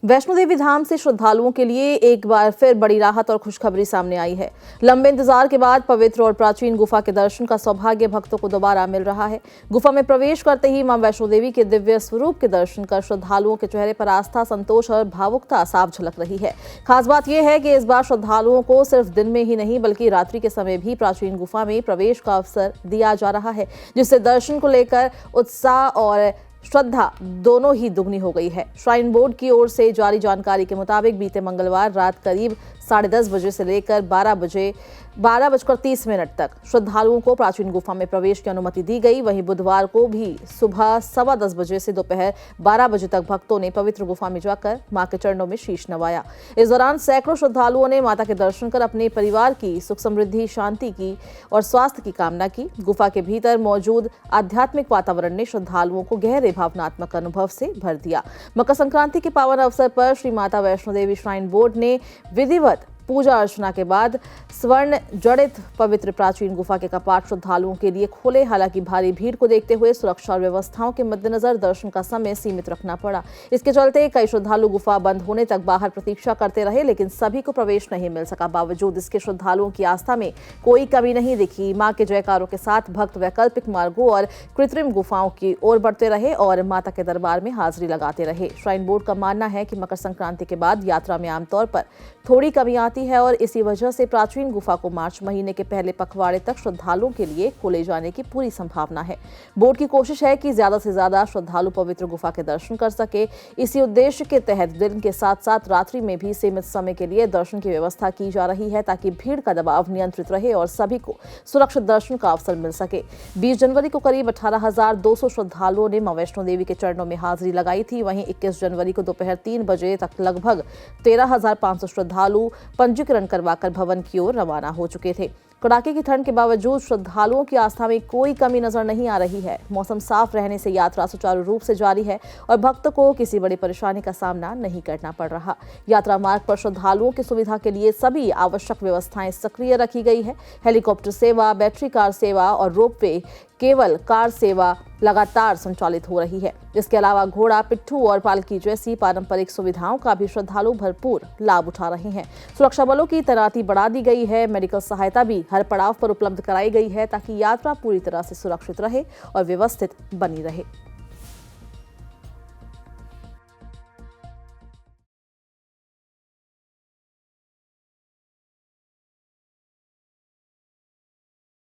वैष्णो देवी धाम से श्रद्धालुओं के लिए एक बार फिर बड़ी राहत और खुशखबरी सामने आई है। लंबे इंतजार के बाद पवित्र और प्राचीन गुफा के दर्शन का सौभाग्य भक्तों को दोबारा मिल रहा है। गुफा में प्रवेश करते ही मां वैष्णो देवी के दिव्य स्वरूप के दर्शन कर श्रद्धालुओं के चेहरे पर आस्था, संतोष और भावुकता साफ झलक रही है। खास बात यह है कि इस बार श्रद्धालुओं को सिर्फ दिन में ही नहीं बल्कि रात्रि के समय भी प्राचीन गुफा में प्रवेश का अवसर दिया जा रहा है, जिससे दर्शन को लेकर उत्साह और श्रद्धा दोनों ही दुगनी हो गई है। श्राइन बोर्ड की ओर से जारी जानकारी के मुताबिक बीते मंगलवार रात करीब 10:30 बजे से लेकर 12:30 तक श्रद्धालुओं को प्राचीन गुफा में प्रवेश की अनुमति दी गई। वहीं बुधवार को भी सुबह 10:15 बजे से दोपहर 12 बजे तक भक्तों ने पवित्र गुफा में जाकर मां के चरणों में शीश नवाया। इस दौरान सैकड़ों श्रद्धालुओं ने माता के दर्शन कर अपने परिवार की सुख समृद्धि, शांति की और स्वास्थ्य की कामना की। गुफा के भीतर मौजूद आध्यात्मिक वातावरण ने श्रद्धालुओं को गहरे भावनात्मक अनुभव से भर दिया। मकर संक्रांति के पावन अवसर पर श्री माता वैष्णो देवी श्राइन बोर्ड ने विधिवत पूजा अर्चना के बाद स्वर्ण जड़ित पवित्र प्राचीन गुफा के कपाट श्रद्धालुओं के लिए खोले। हालांकि भारी भीड़ को देखते हुए सुरक्षा और व्यवस्थाओं के मद्देनजर दर्शन का समय सीमित रखना पड़ा। इसके चलते कई श्रद्धालु गुफा बंद होने तक बाहर प्रतीक्षा करते रहे, लेकिन सभी को प्रवेश नहीं मिल सका। बावजूद इसके श्रद्धालुओं की आस्था में कोई कमी नहीं दिखी। मां के जयकारों के साथ भक्त वैकल्पिक मार्गों और कृत्रिम गुफाओं की ओर बढ़ते रहे और माता के दरबार में हाजिरी लगाते रहे। श्राइन बोर्ड का मानना है कि मकर संक्रांति के बाद यात्रा में आमतौर पर थोड़ी कमी आती है और इसी वजह से प्राचीन गुफा को मार्च महीने के पहले पखवाड़े तक श्रद्धालुओं के लिए खोले जाने की पूरी संभावना है। बोर्ड की कोशिश है कि ज्यादा से ज्यादा श्रद्धालु पवित्र गुफा के दर्शन कर सके। इसी उद्देश्य के तहत दिन के साथ साथ रात्रि में भी सीमित समय के लिए दर्शन की व्यवस्था की जा रही है, ताकि भीड़ का दबाव नियंत्रित रहे और सभी को सुरक्षित दर्शन का अवसर मिल सके। 20 जनवरी को करीब 18,200 श्रद्धालुओं ने मां वैष्णो देवी के चरणों में हाजिरी लगाई थी। वहीं 21 जनवरी को दोपहर 3 बजे तक लगभग 13,500 श्रद्धालु पंजीकरण करवाकर भवन की ओर रवाना हो चुके थे। कड़ाके की ठंड के बावजूद श्रद्धालुओं की आस्था में कोई कमी नजर नहीं आ रही है। मौसम साफ रहने से यात्रा सुचारू रूप से जारी है और भक्तों को किसी बड़ी परेशानी का सामना नहीं करना पड़ रहा। यात्रा मार्ग पर श्रद्धालुओं की सुविधा के लिए सभी आवश्यक व्यवस्थाएं सक्रिय रखी गई है। हेलीकॉप्टर सेवा, बैटरी कार सेवा और रोपवे, केवल कार सेवा लगातार संचालित हो रही है। इसके अलावा घोड़ा, पिट्ठू और पालकी जैसी पारंपरिक सुविधाओं का भी श्रद्धालु भरपूर लाभ उठा रहे हैं। सुरक्षा बलों की तैनाती बढ़ा दी गई है। मेडिकल सहायता भी हर पड़ाव पर उपलब्ध कराई गई है, ताकि यात्रा पूरी तरह से सुरक्षित रहे और व्यवस्थित बनी रहे।